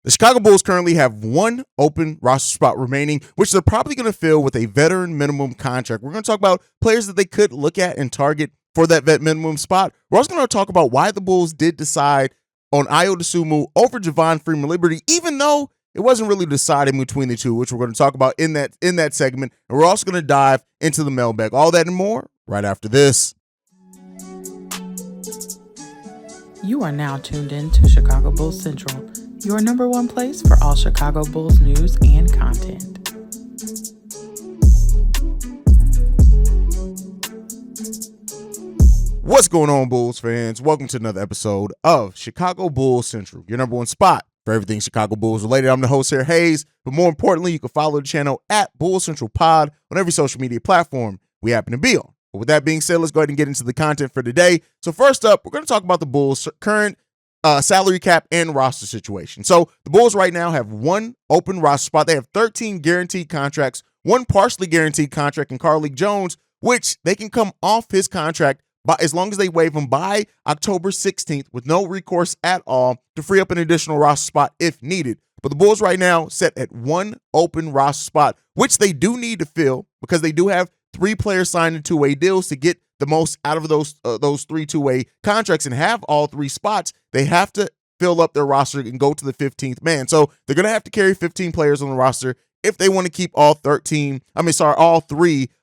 The Chicago Bulls currently have one open roster spot remaining, which they're probably going to fill with a veteran minimum contract. We're going to talk about players that they could look at and target for that vet minimum spot. We're also going to talk about why the Bulls did decide on Ayo Dosunmu over Javon Freeman-Liberty, even though it wasn't really decided between the two, which we're going to talk about in that segment. And we're also going to dive into the mailbag. All that and more right after this. You are now tuned in to Chicago Bulls Central, your number one place for all Chicago Bulls news and content. What's going on, Bulls fans? Welcome to another episode of Chicago Bulls Central, your number one spot for everything Chicago Bulls related. I'm the host here, Hayes, but more importantly, you can follow the channel at Bulls Central Pod on every social media platform we happen to be on. But with that being said, let's go ahead and get into the content for today. So first up, we're going to talk about the Bulls' current salary cap and roster situation. So the Bulls right now have one open roster spot. They have 13 guaranteed contracts, one partially guaranteed contract in Carlik Jones, which they can come off his contract as long as they waive him by October 16th with no recourse at all to free up an additional roster spot if needed. But the Bulls right now set at one open roster spot, which they do need to fill because they do have 3 players signed in two-way deals. To get the most out of those 3 two-way contracts and have all 3 spots, they have to fill up their roster and go to the 15th man. So they're going to have to carry 15 players on the roster if they want to keep all 3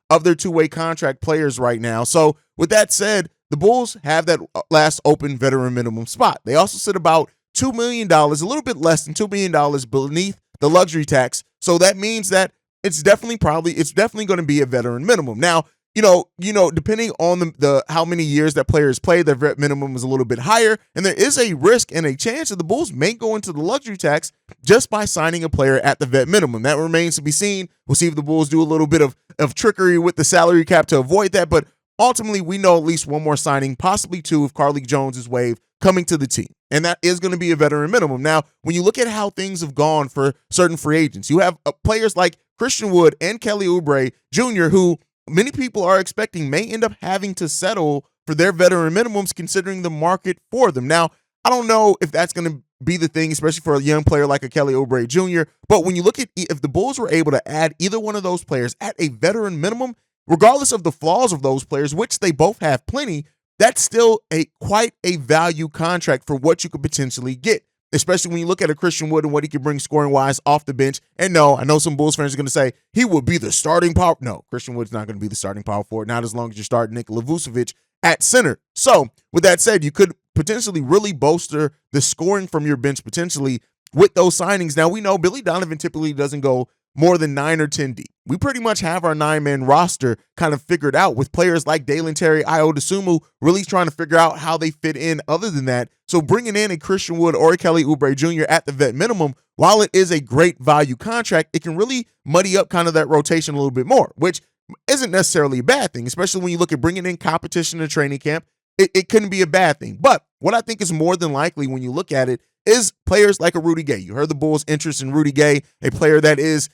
of their two-way contract players right now. So with that said, the Bulls have that last open veteran minimum spot. They also sit about $2 million, a little bit less than $2 million beneath the luxury tax. So that means that it's definitely going to be a veteran minimum. Now, you know, depending on the how many years that player has played, their vet minimum is a little bit higher, and there is a risk and a chance that the Bulls may go into the luxury tax just by signing a player at the vet minimum. That remains to be seen. We'll see if the Bulls do a little bit of trickery with the salary cap to avoid that, but ultimately we know at least one more signing, possibly 2 if Carlik Jones is waived, coming to the team. And that is going to be a veteran minimum. Now, when you look at how things have gone for certain free agents, you have players like Christian Wood and Kelly Oubre Jr., who many people are expecting may end up having to settle for their veteran minimums considering the market for them. Now, I don't know if that's going to be the thing, especially for a young player like a Kelly Oubre Jr., but when you look at if the Bulls were able to add either one of those players at a veteran minimum, regardless of the flaws of those players, which they both have plenty, that's still quite a value contract for what you could potentially get, especially when you look at a Christian Wood and what he can bring scoring-wise off the bench. And no, I know some Bulls fans are going to say he would be the starting power. No, Christian Wood's not going to be the starting power forward, not as long as you're starting Nikola Vucevic at center. So with that said, you could potentially really bolster the scoring from your bench potentially with those signings. Now, we know Billy Donovan typically doesn't go more than 9 or 10 deep. We pretty much have our 9-man roster kind of figured out with players like Dalen Terry, Ayo Dosunmu really trying to figure out how they fit in other than that. So bringing in a Christian Wood or a Kelly Oubre Jr. at the vet minimum, while it is a great value contract, it can really muddy up kind of that rotation a little bit more, which isn't necessarily a bad thing, especially when you look at bringing in competition in training camp. It couldn't be a bad thing. But what I think is more than likely when you look at it is players like a Rudy Gay. You heard the Bulls' interest in Rudy Gay, a player that is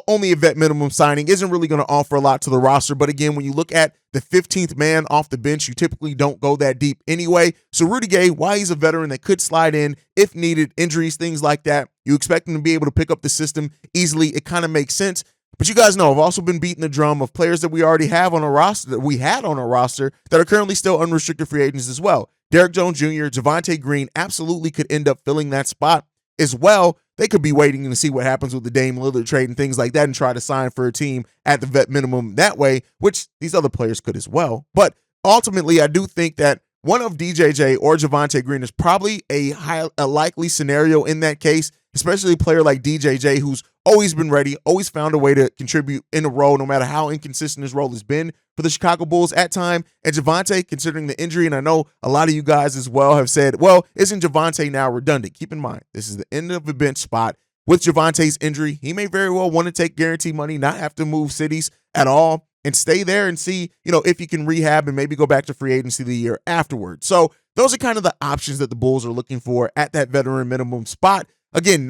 only a vet minimum signing, isn't really going to offer a lot to the roster. But again, when you look at the 15th man off the bench, you typically don't go that deep anyway. So Rudy Gay, while he's a veteran that could slide in if needed, injuries, things like that, you expect him to be able to pick up the system easily. It kind of makes sense. But you guys know I've also been beating the drum of players that we already have on a roster, that we had on a roster, that are currently still unrestricted free agents as well. Derrick Jones Jr., Javonte Green absolutely could end up filling that spot as well. They could be waiting to see what happens with the Dame Lillard trade and things like that and try to sign for a team at the vet minimum that way, which these other players could as well. But ultimately, I do think that one of DJJ or Javonte Green is probably a likely scenario in that case, especially a player like DJJ who's always been ready, always found a way to contribute in a role no matter how inconsistent his role has been for the Chicago Bulls at time. And Javonte, considering the injury, and I know a lot of you guys as well have said, well, isn't Javonte now redundant? Keep in mind, this is the end of a bench spot. With Javonte's injury, he may very well want to take guaranteed money, not have to move cities at all, and stay there and see, if he can rehab and maybe go back to free agency the year afterwards. So those are kind of the options that the Bulls are looking for at that veteran minimum spot. Again,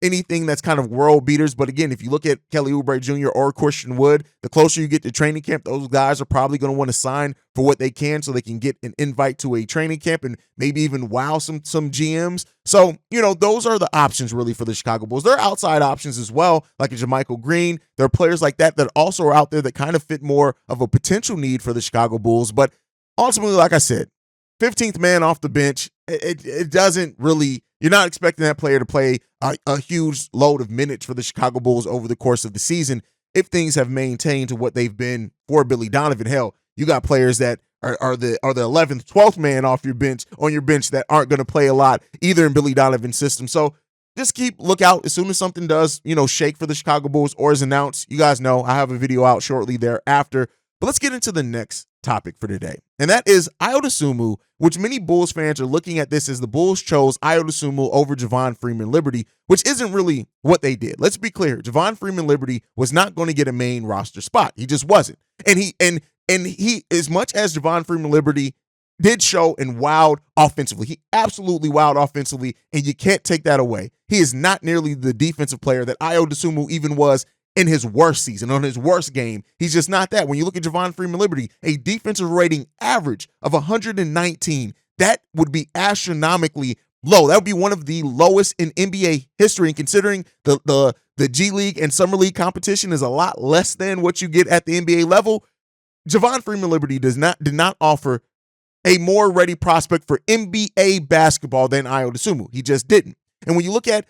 anything that's kind of world beaters. But again, if you look at Kelly Oubre Jr. or Christian Wood, the closer you get to training camp, those guys are probably going to want to sign for what they can so they can get an invite to a training camp and maybe even wow some GMs. So, those are the options really for the Chicago Bulls. There are outside options as well, like a JaMychal Green. There are players like that also are out there that kind of fit more of a potential need for the Chicago Bulls. But ultimately, like I said, 15th man off the bench, it doesn't really, you're not expecting that player to play a huge load of minutes for the Chicago Bulls over the course of the season if things have maintained to what they've been for Billy Donovan. Hell, you got players that are the 11th, 12th man off your bench, on your bench, that aren't going to play a lot either in Billy Donovan's system. So just keep lookout as soon as something does, shake for the Chicago Bulls or is announced. You guys know I have a video out shortly thereafter. But let's get into the next topic for today, and that is Ayo Dosunmu, which many Bulls fans are looking at this as the Bulls chose Ayo Dosunmu over Javon Freeman-Liberty, which isn't really what they did. Let's be clear. Javon Freeman-Liberty was not going to get a main roster spot. He just wasn't. And he, as much as Javon Freeman-Liberty did show and wowed offensively, he absolutely wowed offensively, and you can't take that away. He is not nearly the defensive player that Ayo Dosunmu even was in his worst season, on his worst game. He's just not that. When you look at Javon Freeman-Liberty, a defensive rating average of 119, that would be astronomically low. That would be one of the lowest in NBA history. And considering the G League and Summer League competition is a lot less than what you get at the NBA level, Javon Freeman-Liberty did not offer a more ready prospect for NBA basketball than Ayo Dosunmu. He just didn't. And when you look at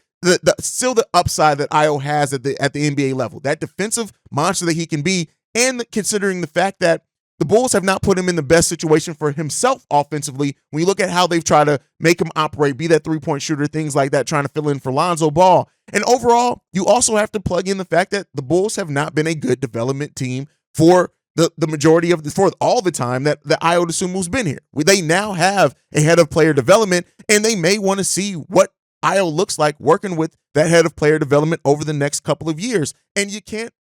still the upside that Ayo has at the NBA level, that defensive monster that he can be, and considering the fact that the Bulls have not put him in the best situation for himself offensively, when you look at how they've tried to make him operate, be that three-point shooter, things like that, trying to fill in for Lonzo Ball. And overall, you also have to plug in the fact that the Bulls have not been a good development team for the majority of for all the time that Ayo Dosunmu's been here. They now have a head of player development, and they may want to see what Ayo looks like working with that head of player development over the next couple of years. And you can't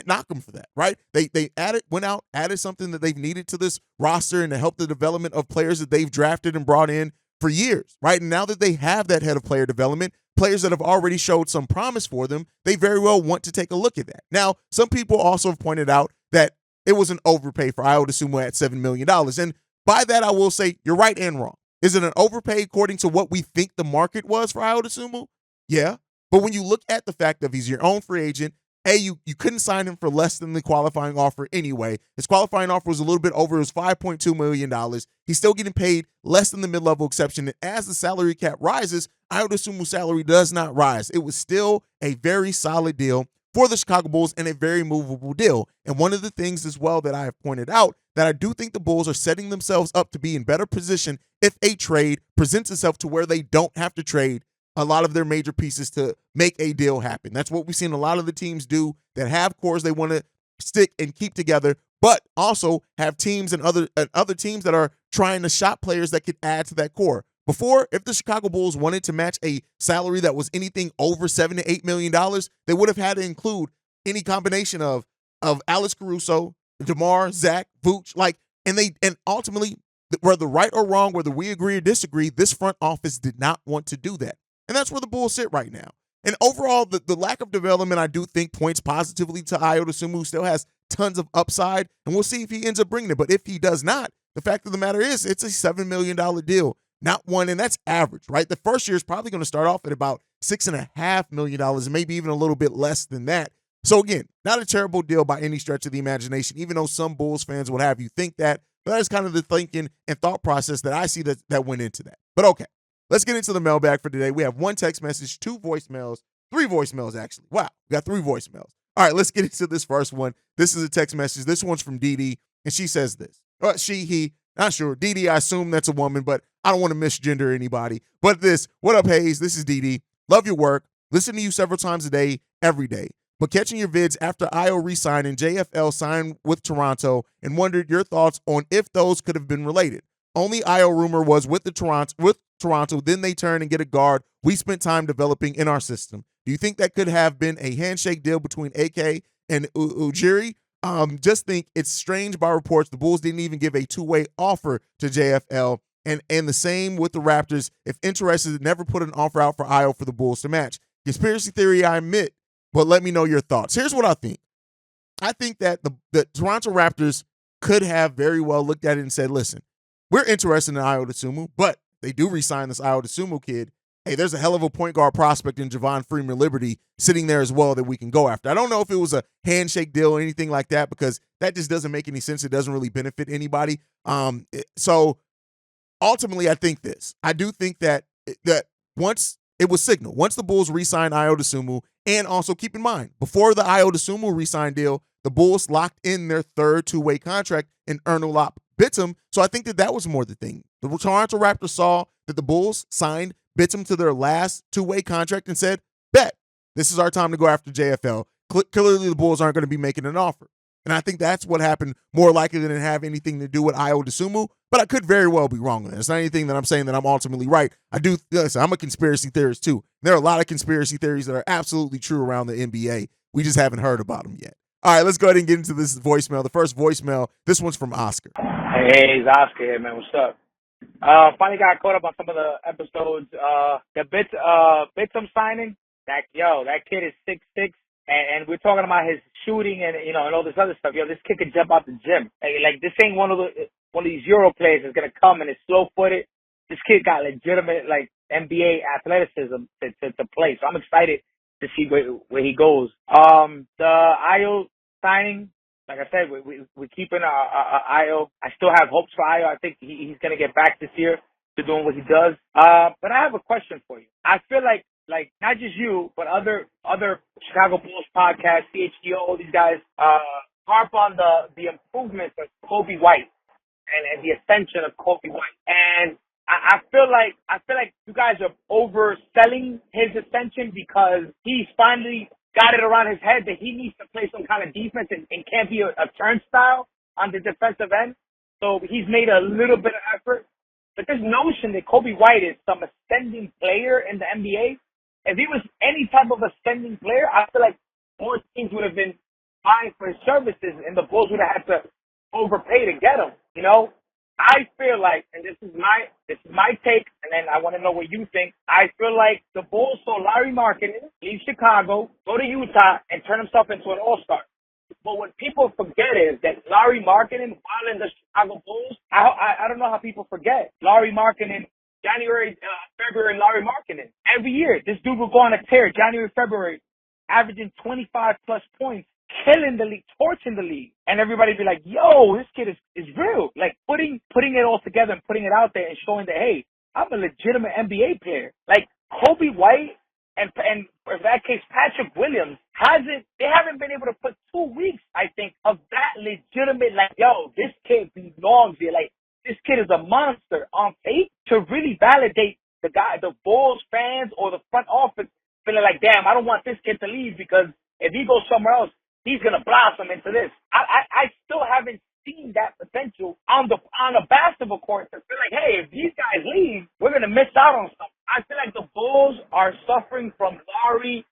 knock them for that, right? They added something that they've needed to this roster and to help the development of players that they've drafted and brought in for years, right? And now that they have that head of player development, players that have already showed some promise for them, they very well want to take a look at that. Now, some people also have pointed out that it was an overpay for Ayo Dosunmu at $7 million. And by that, I will say you're right and wrong. Is it an overpay according to what we think the market was for Ayo Dosunmu? Yeah. But when you look at the fact that he's your own free agent, you couldn't sign him for less than the qualifying offer anyway. His qualifying offer was a little bit over. It was $5.2 million. He's still getting paid less than the mid-level exception. And as the salary cap rises, Ayo Dosunmu's salary does not rise. It was still a very solid deal for the Chicago Bulls and a very movable deal. And one of the things as well that I have pointed out, that I do think the Bulls are setting themselves up to be in better position if a trade presents itself to where they don't have to trade a lot of their major pieces to make a deal happen. That's what we've seen a lot of the teams do that have cores they want to stick and keep together, but also have teams and other teams that are trying to shop players that could add to that core. Before, if the Chicago Bulls wanted to match a salary that was anything over $7 to $8 million, they would have had to include any combination of Alex Caruso, DeMar, Zach, Vooch, and ultimately, whether right or wrong, whether we agree or disagree, this front office did not want to do that. And that's where the Bulls sit right now. And overall, the lack of development, I do think, points positively to Ayo Dosunmu, who still has tons of upside, and we'll see if he ends up bringing it. But if he does not, the fact of the matter is it's a $7 million deal, not one, and that's average, right? The first year is probably going to start off at about $6.5 million, and maybe even a little bit less than that. So again, not a terrible deal by any stretch of the imagination, even though some Bulls fans would have you think that. But that is kind of the thinking and thought process that I see that went into that. But okay, let's get into the mailbag for today. We have one text message, 2 voicemails, 3 voicemails actually. Wow, we got 3 voicemails. All right, let's get into this first one. This is a text message. This one's from Dee Dee, and she says this. He, not sure. Dee Dee, I assume that's a woman, but I don't want to misgender anybody. But what up, Hayes? This is Dee Dee. Love your work. Listen to you several times a day, every day. But catching your vids after Ayo re-signed and JFL signed with Toronto, and wondered your thoughts on if those could have been related. Only Ayo rumor was with Toronto, then they turn and get a guard we spent time developing in our system. Do you think that could have been a handshake deal between AK and Ujiri? Just think it's strange by reports the Bulls didn't even give a 2-way offer to JFL, and the same with the Raptors. If interested, never put an offer out for Ayo for the Bulls to match. Conspiracy theory, I admit, but let me know your thoughts. Here's what I think. I think that the Toronto Raptors could have very well looked at it and said, listen, we're interested in Ayo Dosunmu, but they do re-sign this Ayo Dosunmu kid. Hey, there's a hell of a point guard prospect in Javon Freeman Liberty sitting there as well that we can go after. I don't know if it was a handshake deal or anything like that because that just doesn't make any sense. It doesn't really benefit anybody. So ultimately, I think this. I do think that once it was signaled, once the Bulls re-signed Ayo Dosunmu, and also keep in mind, before the Ayo Dosunmu re-sign deal, the Bulls locked in their third two-way contract in Ernolap Bitum. So I think that was more the thing. The Toronto Raptors saw that the Bulls signed Bitum to their last two-way contract and said, bet, this is our time to go after JFL. Clearly, the Bulls aren't going to be making an offer. And I think that's what happened more likely than it have anything to do with Ayo Dosunmu, but I could very well be wrong on it. It's not anything that I'm saying that I'm ultimately right. Listen, I'm a conspiracy theorist too. There are a lot of conspiracy theories that are absolutely true around the NBA. We just haven't heard about them yet. All right, let's go ahead and get into this voicemail. The first voicemail, this one's from Oscar. Hey, it's Oscar here, man. What's up? Finally got caught up on some of the episodes. The Bitum signing, that kid is 6'6", and we're talking about his shooting and and all this other stuff. This kid could jump out the gym. Like this ain't one of these Euro players that's gonna come and is slow-footed. This kid got legitimate NBA athleticism to play. So I'm excited to see where he goes. The Ayo signing, like I said, we're keeping Ayo. I still have hopes for Ayo. I think he's going to get back this year to doing what he does. But I have a question for you. I feel like not just you, but other Chicago Bulls podcasts, CHGO, all these guys, harp on the improvements of Coby White and the ascension of Coby White. And I feel like you guys are overselling his ascension because he's finally got it around his head that he needs to play some kind of defense and can't be a turnstile on the defensive end. So he's made a little bit of effort. But this notion that Coby White is some ascending player in the NBA, if he was any type of ascending player, I feel like more teams would have been buying for his services and the Bulls would have had to overpay to get him, I feel like, and this is my take, and then I want to know what you think. I feel like the Bulls saw Larry Markkinen leave Chicago, go to Utah, and turn himself into an all-star. But what people forget is that Larry Markkinen, while in the Chicago Bulls, I don't know how people forget. Larry Markkinen, January, February, Larry Markkinen. Every year, this dude will go on a tear, January, February, averaging 25-plus points, killing the league, torching the league. And everybody be like, yo, this kid is real. Like putting it all together and putting it out there and showing that, hey, I'm a legitimate NBA player. Like Coby White and for that case, Patrick Williams they haven't been able to put 2 weeks, I think, of that legitimate, this kid belongs here. Like this kid is a monster on tape to really validate the Bulls fans or the front office feeling like, damn, I don't want this kid to leave because if he goes somewhere else, he's going to blossom into this. I still haven't seen that potential on a basketball court to feel like, hey, if these guys leave, we're going to miss out on something. I feel like the Bulls are suffering from Larry,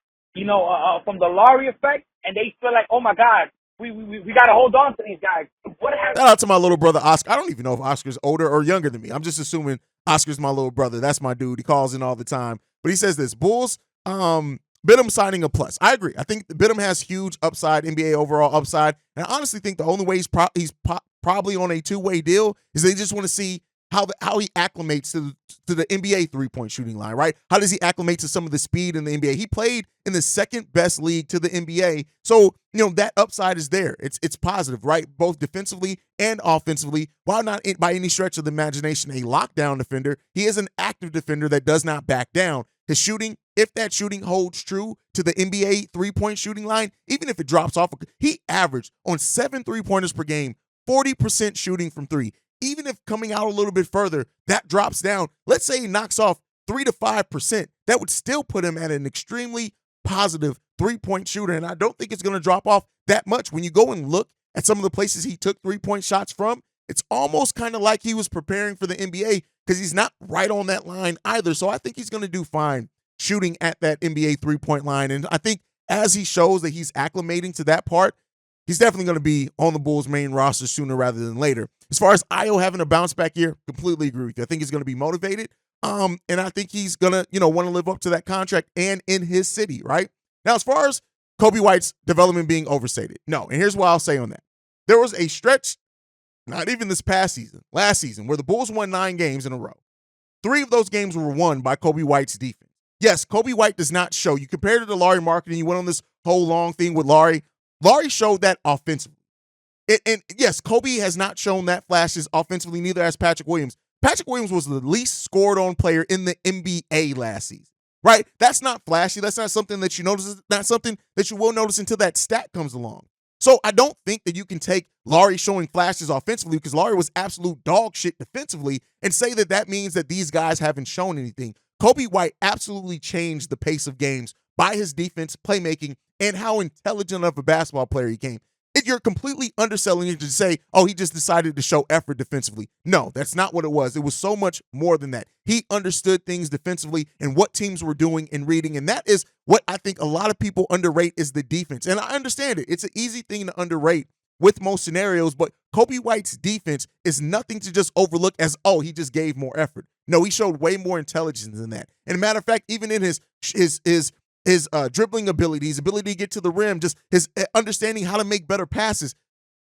from the Larry effect, and they feel like, oh my God, we got to hold on to these guys. What happened? Shout out to my little brother, Oscar. I don't even know if Oscar's older or younger than me. I'm just assuming Oscar's my little brother. That's my dude. He calls in all the time. But he says this, Bulls, Bitum signing a plus. I agree. I think Bitum has huge upside, NBA overall upside. And I honestly think the only way he's probably on a two-way deal is they just want to see how he acclimates to the NBA three-point shooting line, right? How does he acclimate to some of the speed in the NBA? He played in the second best league to the NBA. So, that upside is there. It's positive, right? Both defensively and offensively. While not by any stretch of the imagination a lockdown defender, he is an active defender that does not back down. His shooting, if that shooting holds true to the NBA three-point shooting line, even if it drops off, he averaged on 7 3-pointers per game, 40% shooting from three. Even if coming out a little bit further, that drops down. Let's say he knocks off 3 to 5%. That would still put him at an extremely positive three-point shooter, and I don't think it's going to drop off that much. When you go and look at some of the places he took three-point shots from, it's almost kind of like he was preparing for the NBA because he's not right on that line either. So I think he's going to do fine shooting at that NBA three-point line. And I think as he shows that he's acclimating to that part, he's definitely going to be on the Bulls' main roster sooner rather than later. As far as Ayo having a bounce back year, completely agree with you. I think he's going to be motivated. And I think he's gonna, want to live up to that contract and in his city, right? Now, as far as Kobe White's development being overstated, no. And here's what I'll say on that. There was a stretch, not even this past season, last season, where the Bulls won 9 games in a row. 3 of those games were won by Kobe White's defense. Yes, Kobe White does not show. You compared it to Lauri Markkanen, you went on this whole long thing with Lauri. Lauri showed that offensively. And yes, Kobe has not shown that flashes offensively, neither has Patrick Williams. Patrick Williams was the least scored on player in the NBA last season, right? That's not flashy. That's not something that you notice. It's not something that you will notice until that stat comes along. So I don't think that you can take Lauri showing flashes offensively, because Lauri was absolute dog shit defensively, and say that that means that these guys haven't shown anything. Kobe White absolutely changed the pace of games by his defense, playmaking, and how intelligent of a basketball player he came. If you're completely underselling it to say, oh, he just decided to show effort defensively. No, that's not what it was. It was so much more than that. He understood things defensively and what teams were doing and reading. And that is what I think a lot of people underrate, is the defense. And I understand it. It's an easy thing to underrate with most scenarios, but Kobe White's defense is nothing to just overlook as, oh, he just gave more effort. No, he showed way more intelligence than that. And a matter of fact, even in his dribbling abilities, ability to get to the rim, just his understanding how to make better passes,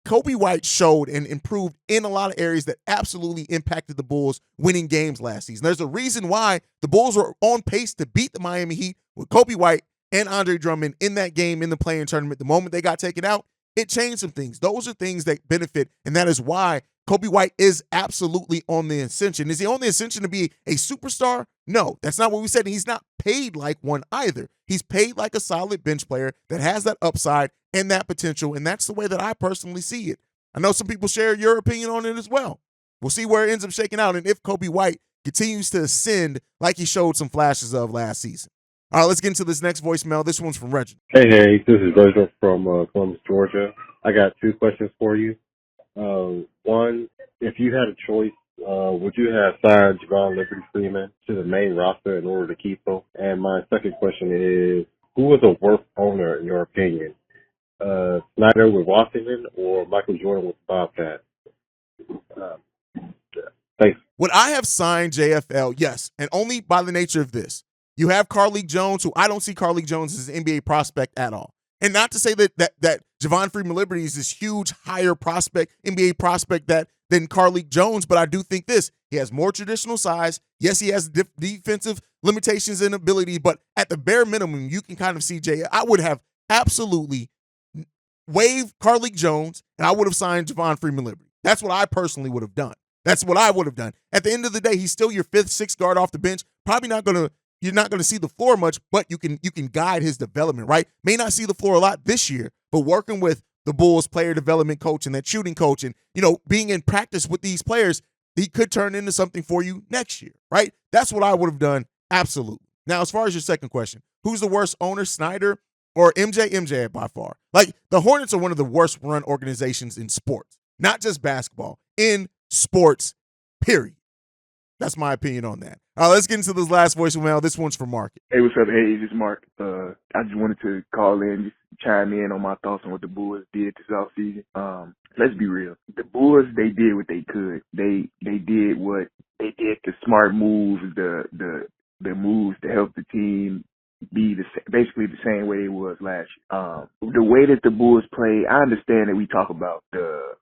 Kobe White showed and improved in a lot of areas that absolutely impacted the Bulls winning games last season. There's a reason why the Bulls were on pace to beat the Miami Heat with Kobe White and Andre Drummond in that game in the play-in tournament. The moment they got taken out, it changed some things. Those are things that benefit, and that is why Kobe White is absolutely on the ascension. Is he on the ascension to be a superstar? No, that's not what we said. He's not paid like one either. He's paid like a solid bench player that has that upside and that potential, and that's the way that I personally see it. I know some people share your opinion on it as well. We'll see where it ends up shaking out and if Kobe White continues to ascend like he showed some flashes of last season. All right, let's get into this next voicemail. This one's from Reginald. Hey, this is Reginald from Columbus, Georgia. I got 2 questions for you. One, if you had a choice, would you have signed Javon Liberty Freeman to the main roster in order to keep him? And my second question is, who was a worse owner in your opinion? Snyder with Washington or Michael Jordan with Bobcat? Thanks. Would I have signed JFL? Yes, and only by the nature of this. You have Carlik Jones, who I don't see Carlik Jones as an NBA prospect at all. And not to say that Javon Freeman Liberty is this huge, higher prospect, NBA prospect than Carlik Jones, but I do think this. He has more traditional size. Yes, he has defensive limitations and ability, but at the bare minimum, you can kind of see I would have absolutely waived Carlik Jones, and I would have signed Javon Freeman Liberty. That's what I personally would have done. That's what I would have done. At the end of the day, he's still your 5th, 6th guard off the bench. You're not going to see the floor much, but you can guide his development, right? May not see the floor a lot this year, but working with the Bulls player development coach and that shooting coach and, being in practice with these players, he could turn into something for you next year, right? That's what I would have done, absolutely. Now, as far as your second question, who's the worst owner, Snyder or MJ? MJ by far. Like, the Hornets are one of the worst run organizations in sports, not just basketball, in sports, period. That's my opinion on that. Let's get into this last voicemail. This one's for Mark. Hey, what's up? Hey, this is Mark. I just wanted to call in, just chime in on my thoughts on what the Bulls did this offseason. Let's be real. The Bulls, they did what they could. They did what they did, the smart moves, the moves to help the team be basically the same way it was last year. The way that the Bulls play, I understand that we talk about the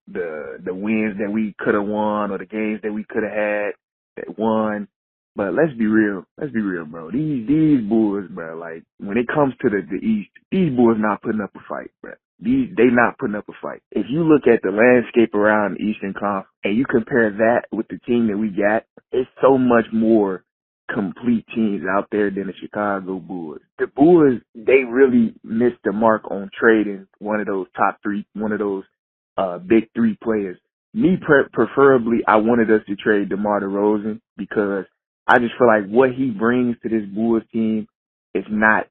wins that we could have won or the games that we could have had that won. But let's be real, bro. These Bulls, bro, like, when it comes to the East, these Bulls not putting up a fight, bro. They not putting up a fight. If you look at the landscape around the Eastern Conference and you compare that with the team that we got, it's so much more complete teams out there than the Chicago Bulls. The Bulls, they really missed the mark on trading one of those big 3 players. Me, preferably, I wanted us to trade DeMar DeRozan because I just feel like what he brings to this Bulls team it's not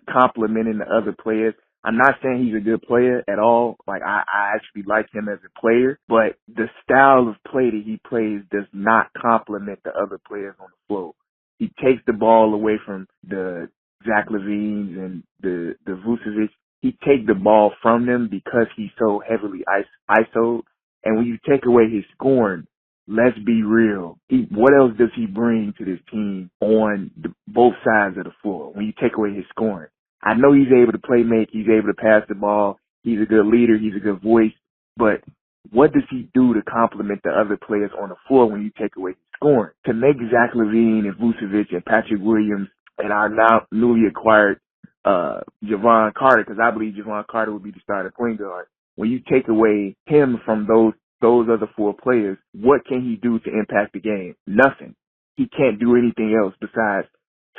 complimenting the other players. I'm not saying he's a good player at all. Like, I actually like him as a player, but the style of play that he plays does not complement the other players on the floor. He takes the ball away from the Zach LaVines and the Vucevic. He takes the ball from them because he's so heavily ISO'd. And when you take away his scoring, let's be real. What else does he bring to this team on both sides of the floor when you take away his scoring? I know he's able to play make. He's able to pass the ball. He's a good leader. He's a good voice. But what does he do to complement the other players on the floor when you take away his scoring? To make Zach LaVine and Vucevic and Patrick Williams and our now newly acquired Javon Carter, because I believe Javon Carter would be the starting point guard. When you take away him from those other four players, what can he do to impact the game? Nothing. He can't do anything else besides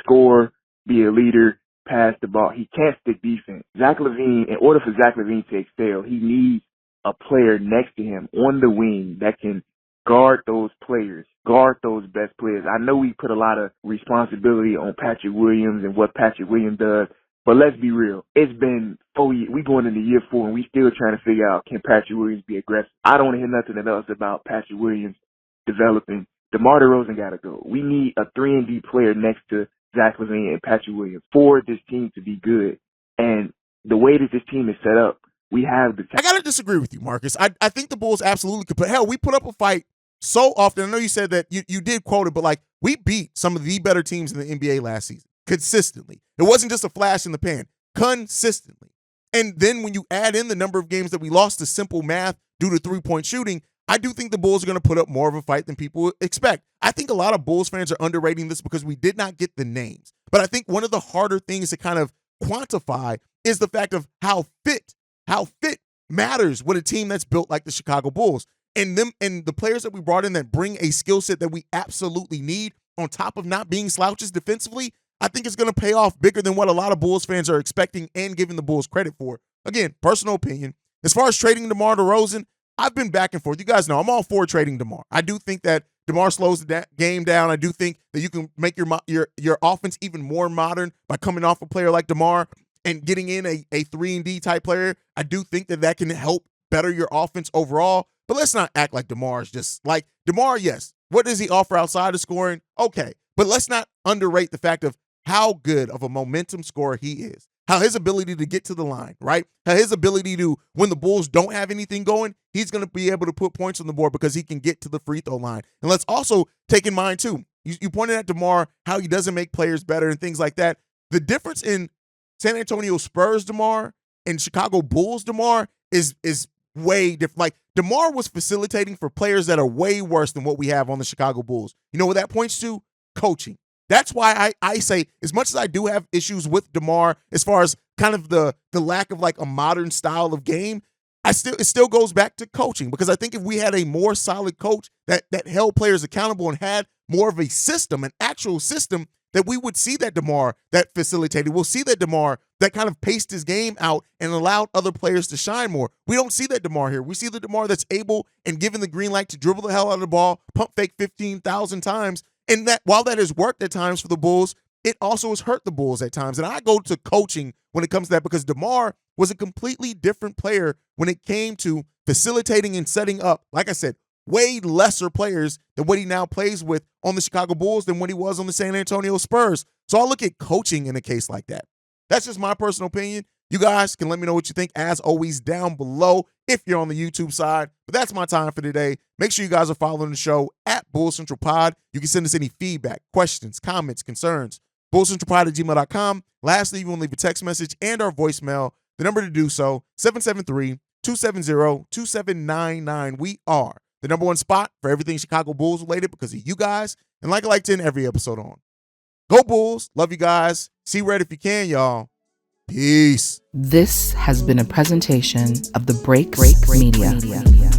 score, be a leader, pass the ball. He can't stick defense. Zach LaVine, in order for Zach LaVine to excel, he needs a player next to him on the wing that can guard those players, guard those best players. I know we put a lot of responsibility on Patrick Williams and what Patrick Williams does, but let's be real. It's been 4 years. We going into year 4, and we still trying to figure out, can Patrick Williams be aggressive? I don't want to hear nothing else about Patrick Williams developing. DeMar DeRozan got to go. We need a 3-and-D player next to Zach LaVine and Patrick Williams for this team to be good. And the way that this team is set up, we have the I got to disagree with you, Marcus. I think the Bulls absolutely could. But hell, we put up a fight so often. I know you said that you did quote it, but like, we beat some of the better teams in the NBA last season consistently. It wasn't just a flash in the pan, consistently. And then when you add in the number of games that we lost to simple math due to 3-point shooting, I do think the Bulls are going to put up more of a fight than people expect. I think a lot of Bulls fans are underrating this because we did not get the names. But I think one of the harder things to kind of quantify is the fact of how fit matters with a team that's built like the Chicago Bulls. And the players that we brought in that bring a skill set that we absolutely need on top of not being slouches defensively, I think it's going to pay off bigger than what a lot of Bulls fans are expecting and giving the Bulls credit for. Again, personal opinion. As far as trading DeMar DeRozan, I've been back and forth. You guys know I'm all for trading DeMar. I do think that DeMar slows the game down. I do think that you can make your offense even more modern by coming off a player like DeMar and getting in a 3-and-D type player. I do think that can help better your offense overall. But let's not act like DeMar is just like DeMar. Yes, what does he offer outside of scoring? Okay, but let's not underrate the fact of how good of a momentum scorer he is. How his ability to get to the line, right? How his ability to, when the Bulls don't have anything going, he's going to be able to put points on the board because he can get to the free throw line. And let's also take in mind, too, you pointed at DeMar, how he doesn't make players better and things like that. The difference in San Antonio Spurs DeMar and Chicago Bulls DeMar is way different. Like, DeMar was facilitating for players that are way worse than what we have on the Chicago Bulls. You know what that points to? Coaching. That's why I say, as much as I do have issues with DeMar as far as kind of the lack of like a modern style of game, it still goes back to coaching, because I think if we had a more solid coach that held players accountable and had more of a system, an actual system, that we would see that DeMar that facilitated. We'll see that DeMar that kind of paced his game out and allowed other players to shine more. We don't see that DeMar here. We see the DeMar that's able and given the green light to dribble the hell out of the ball, pump fake 15,000 times. And that while that has worked at times for the Bulls, it also has hurt the Bulls at times. And I go to coaching when it comes to that, because DeMar was a completely different player when it came to facilitating and setting up, like I said, way lesser players than what he now plays with on the Chicago Bulls than what he was on the San Antonio Spurs. So I look at coaching in a case like that. That's just my personal opinion. You guys can let me know what you think, as always, down below if you're on the YouTube side. But that's my time for today. Make sure you guys are following the show at Bull Central Pod. You can send us any feedback, questions, comments, concerns, bullcentralpod@gmail.com. Lastly, you want to leave a text message and our voicemail. The number to do so, 773-270-2799. We are the number one spot for everything Chicago Bulls related because of you guys. And like I like to end every episode on, go Bulls. Love you guys. See red if you can, y'all. Peace. This has been a presentation of the Break Media.